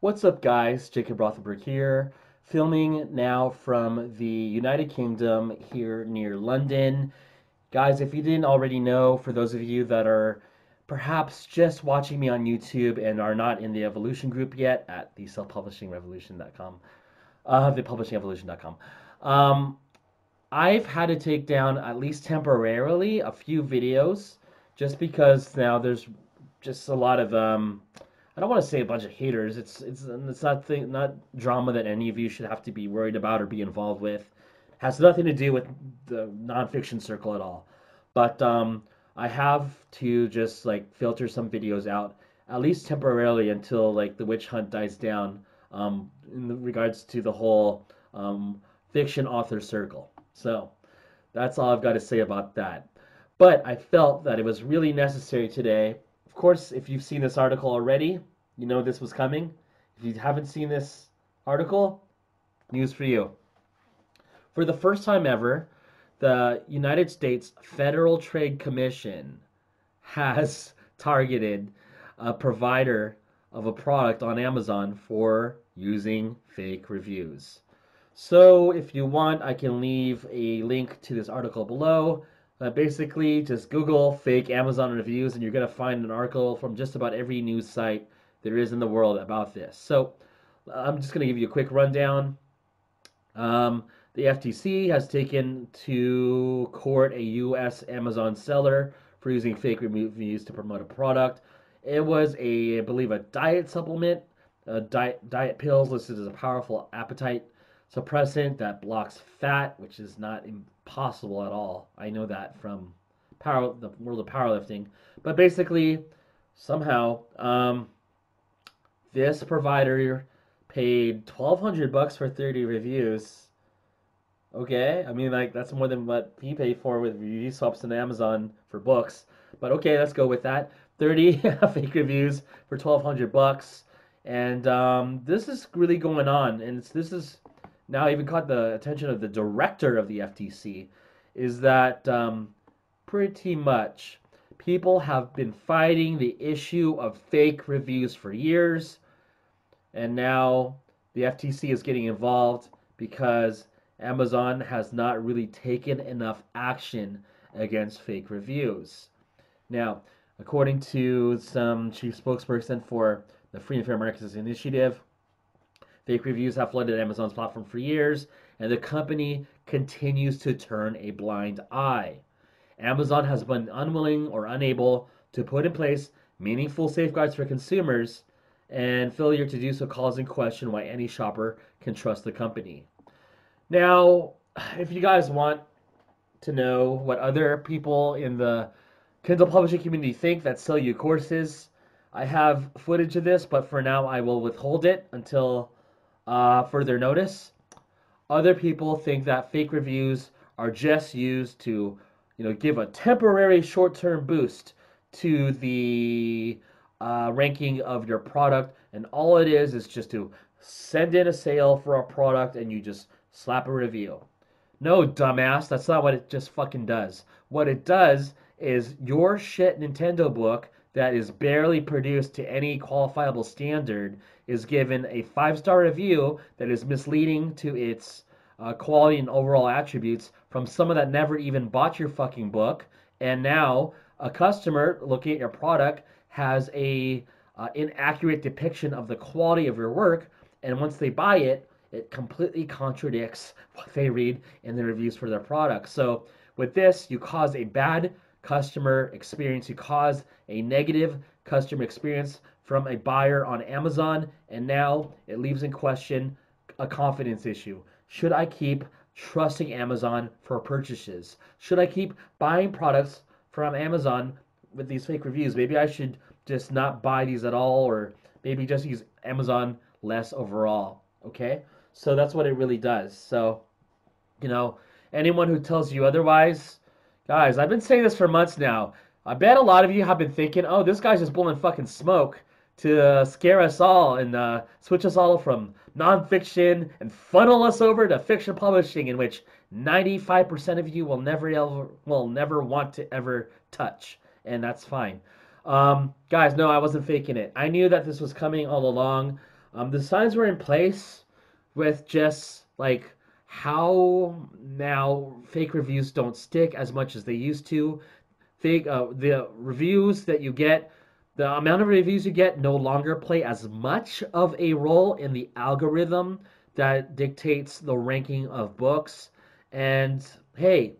What's up, guys? Jacob Rothenberg here, filming now from the United Kingdom here near London. Guys, if you didn't already know, for those of you that are perhaps just watching me on YouTube and are not in the Evolution group yet at the self-publishingrevolution.com, thepublishingevolution.com, um, I've had to take down, at least temporarily, a few videos just because now there's just a lot of I don't want to say a bunch of haters. It's not drama that any of you should have to be worried about or be involved with. It has nothing to do with the nonfiction circle at all. But I have to just like filter some videos out, at least temporarily until like the witch hunt dies down. In regards to the whole fiction author circle. So that's all I've got to say about that. But I felt that it was really necessary today. Of course, if you've seen this article already, you know this was coming. If you haven't seen this article, news for you. For the first time ever, the United States Federal Trade Commission has targeted a provider of a product on Amazon for using fake reviews. So if you want, I can leave a link to this article below. Basically, just Google fake Amazon reviews and you're going to find an article from just about every news site there is in the world about this. So I'm just going to give you a quick rundown. The FTC has taken to court a U.S. Amazon seller for using fake reviews to promote a product. It was I believe, a diet supplement, diet pills listed as a powerful appetite suppressant that blocks fat, which is not impossible at all. I know that from the world of powerlifting. But basically, somehow, this provider paid $1,200 for 30 reviews. Okay, I mean, like, that's more than what he paid for with review swaps on Amazon for books. But okay, let's go with that. 30 fake reviews for $1,200. And this is really going on. And this is now even caught the attention of the director of the FTC, is that pretty much people have been fighting the issue of fake reviews for years, and now the FTC is getting involved because Amazon has not really taken enough action against fake reviews. Now, according to some chief spokesperson for the Free and Fair Markets Initiative, fake reviews have flooded Amazon's platform for years, and the company continues to turn a blind eye. Amazon has been unwilling or unable to put in place meaningful safeguards for consumers, and failure to do so calls in question why any shopper can trust the company. Now, if you guys want to know what other people in the Kindle publishing community think that sell you courses, I have footage of this, but for now I will withhold it until further notice. Other people think that fake reviews are just used to, give a temporary short-term boost to the ranking of your product, and all it is just to send in a sale for a product and you just slap a review. No, dumbass, that's not what it just fucking does. What it does is your shit Nintendo book that is barely produced to any qualifiable standard is given a 5-star review that is misleading to its quality and overall attributes from someone that never even bought your fucking book, and now a customer looking at your product has a inaccurate depiction of the quality of your work, and once they buy it, it completely contradicts what they read in the reviews for their product. So with this, you cause a bad customer experience. You cause a negative customer experience from a buyer on Amazon, and now it leaves in question a confidence issue. Should I keep trusting Amazon for purchases? Should I keep buying products from Amazon with these fake reviews? Maybe I should just not buy these at all, or maybe just use Amazon less overall. Okay? So that's what it really does. So, anyone who tells you otherwise, guys, I've been saying this for months now. I bet a lot of you have been thinking, oh, this guy's just blowing fucking smoke to scare us all and switch us all from nonfiction and funnel us over to fiction publishing, in which 95% of you will never want to ever touch, and that's fine. Guys, no, I wasn't faking it. I knew that this was coming all along. The signs were in place with just like how now fake reviews don't stick as much as they used to. The reviews that you get, the amount of reviews you get no longer play as much of a role in the algorithm that dictates the ranking of books. And hey,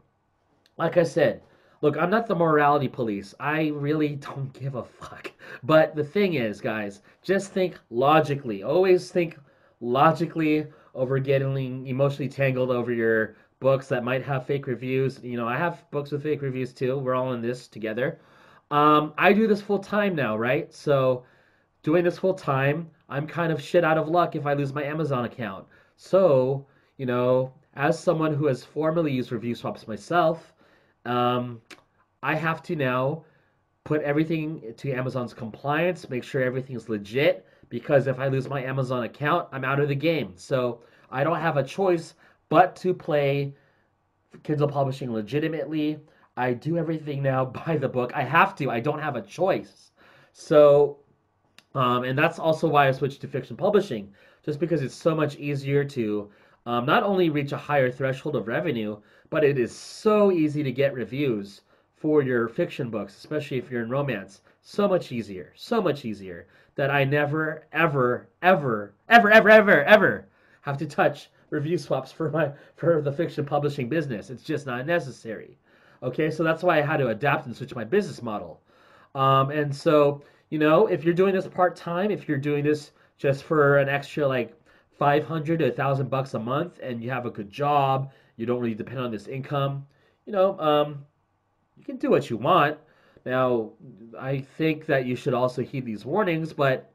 like I said, look, I'm not the morality police. I really don't give a fuck. But the thing is, guys, just think logically. Always think logically over getting emotionally tangled over your books that might have fake reviews. You know, I have books with fake reviews too. We're all in this together. I do this full time now, right? So doing this full time, I'm kind of shit out of luck if I lose my Amazon account. So, you know, as someone who has formerly used review swaps myself, um, I have to now put everything to Amazon's compliance, make sure everything is legit, because if I lose my Amazon account, I'm out of the game. So I don't have a choice but to play Kindle publishing legitimately. I do everything now by the book. I have to. I don't have a choice. So and that's also why I switched to fiction publishing, just because it's so much easier to not only reach a higher threshold of revenue, but it is so easy to get reviews for your fiction books, especially if you're in romance. So much easier that I never, ever have to touch review swaps for the fiction publishing business. It's just not necessary. Okay, so that's why I had to adapt and switch my business model. And so, you know, if you're doing this part time, if you're doing this just for an extra like 500 to 1,000 bucks a month, and you have a good job, you don't really depend on this income, you know, you can do what you want. Now, I think that you should also heed these warnings, but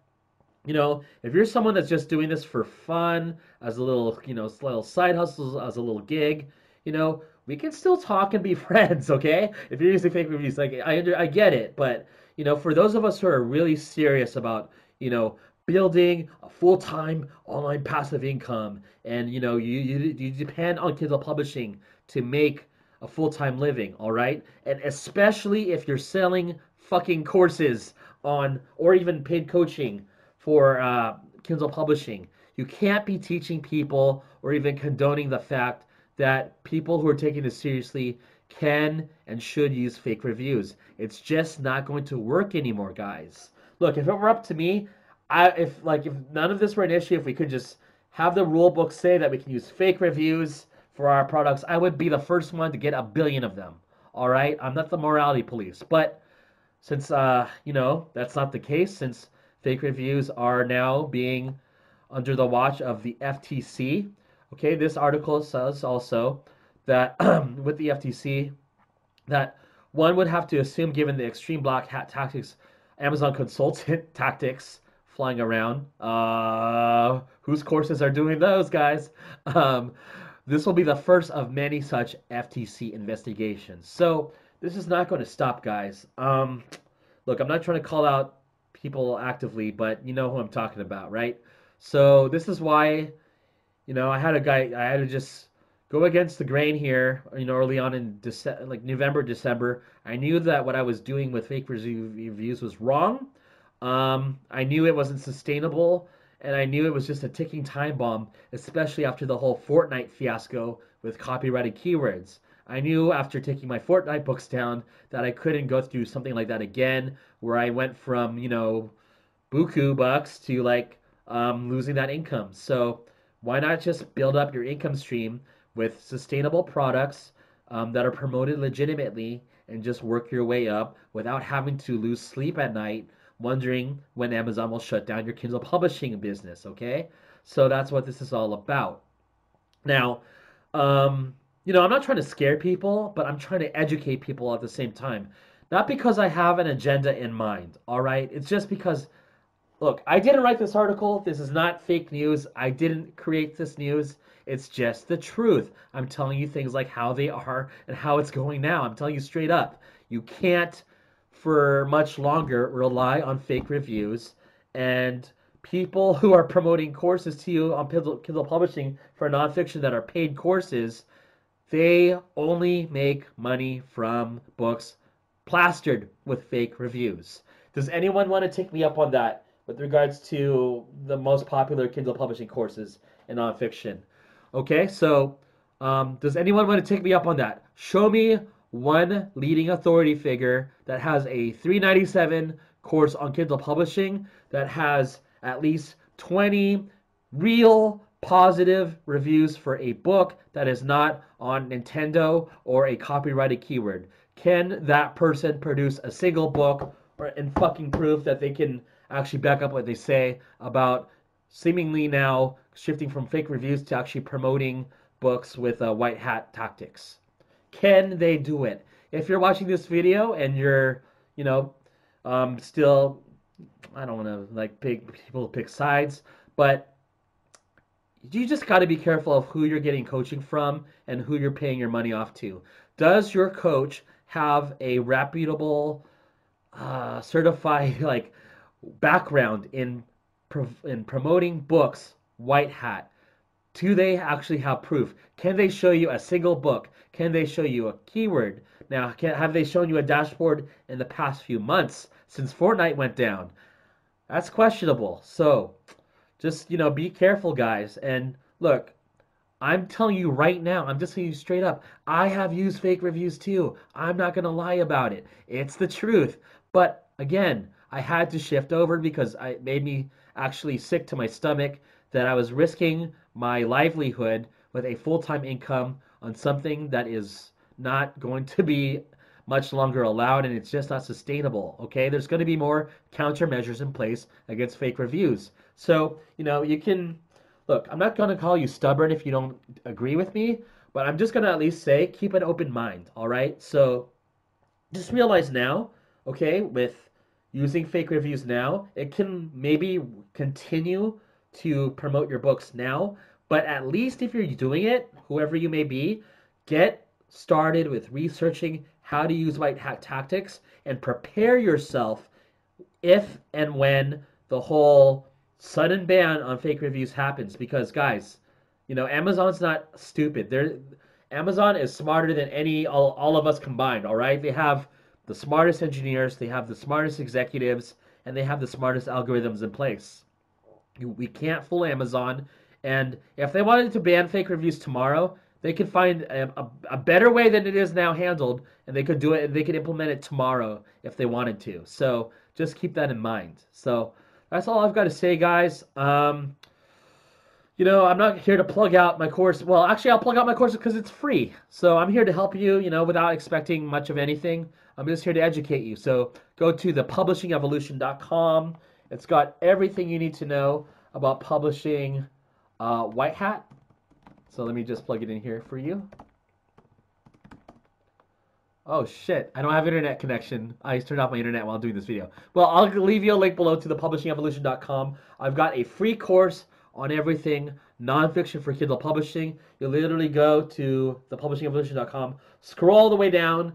you know, if you're someone that's just doing this for fun, as a little, you know, little side hustle, as a little gig, you know, we can still talk and be friends, okay? If you're using fake reviews, like I get it, but you know, for those of us who are really serious about, you know, building a full-time online passive income, and you know, you depend on Kindle publishing to make a full-time living, all right? And especially if you're selling fucking courses on, or even paid coaching for Kindle publishing. You can't be teaching people or even condoning the fact that people who are taking this seriously can and should use fake reviews. It's just not going to work anymore, guys. Look, if it were up to me, if none of this were an issue, if we could just have the rule book say that we can use fake reviews for our products, I would be the first one to get 1 billion of them. All right, I'm not the morality police, but since you know, that's not the case, since fake reviews are now being under the watch of the FTC. Okay, this article says also that with the FTC, that one would have to assume, given the extreme black hat tactics, Amazon consultant tactics flying around, whose courses are doing those, guys? Um, this will be the first of many such FTC investigations. So this is not going to stop, guys. Look, I'm not trying to call out people actively, but you know who I'm talking about, right? So this is why, you know, I had to just go against the grain here, you know, early on in like November, December. I knew that what I was doing with fake reviews was wrong. I knew it wasn't sustainable, and I knew it was just a ticking time bomb, especially after the whole Fortnite fiasco with copyrighted keywords. I knew after taking my Fortnite books down that I couldn't go through something like that again, where I went from, you know, buku bucks to like losing that income. So why not just build up your income stream with sustainable products that are promoted legitimately, and just work your way up without having to lose sleep at night wondering when Amazon will shut down your Kindle publishing business, okay? So that's what this is all about. Now, you know, I'm not trying to scare people, but I'm trying to educate people at the same time. Not because I have an agenda in mind, all right? It's just because, look, I didn't write this article. This is not fake news. I didn't create this news. It's just the truth. I'm telling you things like how they are and how it's going now. I'm telling you straight up. You can't, for much longer, rely on fake reviews, and people who are promoting courses to you on Kindle Publishing for nonfiction that are paid courses, they only make money from books plastered with fake reviews. Does anyone want to take me up on that? with regards to the most popular Kindle publishing courses in nonfiction. Okay, so does anyone want to take me up on that? Show me one leading authority figure that has a 397 course on Kindle publishing that has at least 20 real positive reviews for a book that is not on Nintendo or a copyrighted keyword. Can that person produce a single book and fucking prove that they can actually back up what they say about seemingly now shifting from fake reviews to actually promoting books with white hat tactics? Can they do it? If you're watching this video and you're, you know, still, I don't want to like people pick sides, but you just got to be careful of who you're getting coaching from and who you're paying your money off to. Does your coach have a reputable, certified like background in promoting books, white hat? Do they actually have proof? Can they show you a single book? Can they show you a keyword? Now, have they shown you a dashboard in the past few months since Fortnite went down? That's questionable. So, just, be careful, guys. And look, I'm telling you right now, I'm just telling you straight up, I have used fake reviews too. I'm not going to lie about it. It's the truth. But again, I had to shift over because it made me actually sick to my stomach that I was risking my livelihood with a full-time income on something that is not going to be much longer allowed, and it's just not sustainable. Okay, there's going to be more countermeasures in place against fake reviews. So, you can look, I'm not going to call you stubborn if you don't agree with me, but I'm just going to at least say keep an open mind. All right, so just realize now, okay, with using fake reviews now, it can maybe continue to promote your books now, but at least if you're doing it, whoever you may be, get started with researching how to use white hat tactics and prepare yourself if and when the whole sudden ban on fake reviews happens. Because guys, Amazon's not stupid. Amazon is smarter than all of us combined. All right, they have the smartest engineers, they have the smartest executives, and they have the smartest algorithms in place. We can't fool Amazon, and if they wanted to ban fake reviews tomorrow, they could find a better way than it is now handled, and they could do it, and they could implement it tomorrow if they wanted to. So just keep that in mind. So that's all I've got to say, guys. I'm not here to plug out my course. Well, actually, I'll plug out my course because it's free. So I'm here to help you, without expecting much of anything. I'm just here to educate you. So go to thepublishingevolution.com. It's got everything you need to know about publishing White Hat. So let me just plug it in here for you. Oh shit, I don't have internet connection. I turned off my internet while doing this video. Well, I'll leave you a link below to thepublishingevolution.com. I've got a free course on everything nonfiction for Kindle publishing. You literally go to thepublishingevolution.com, scroll all the way down,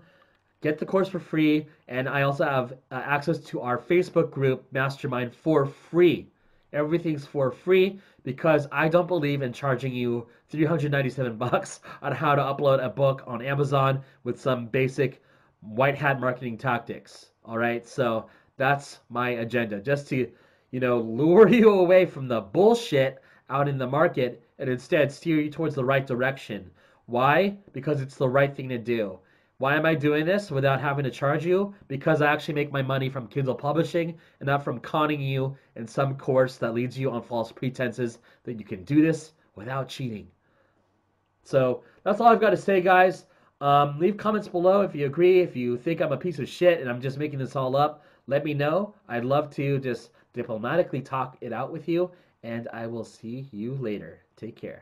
get the course for free, and I also have access to our Facebook group, Mastermind, for free. Everything's for free because I don't believe in charging you $397 on how to upload a book on Amazon with some basic white hat marketing tactics. All right, so that's my agenda, just to, lure you away from the bullshit out in the market and instead steer you towards the right direction. Why? Because it's the right thing to do. Why am I doing this without having to charge you? Because I actually make my money from Kindle publishing and not from conning you in some course that leads you on false pretenses that you can do this without cheating. So that's all I've got to say, guys. Leave comments below if you agree. If you think I'm a piece of shit and I'm just making this all up, let me know. I'd love to just diplomatically talk it out with you, and I will see you later. Take care.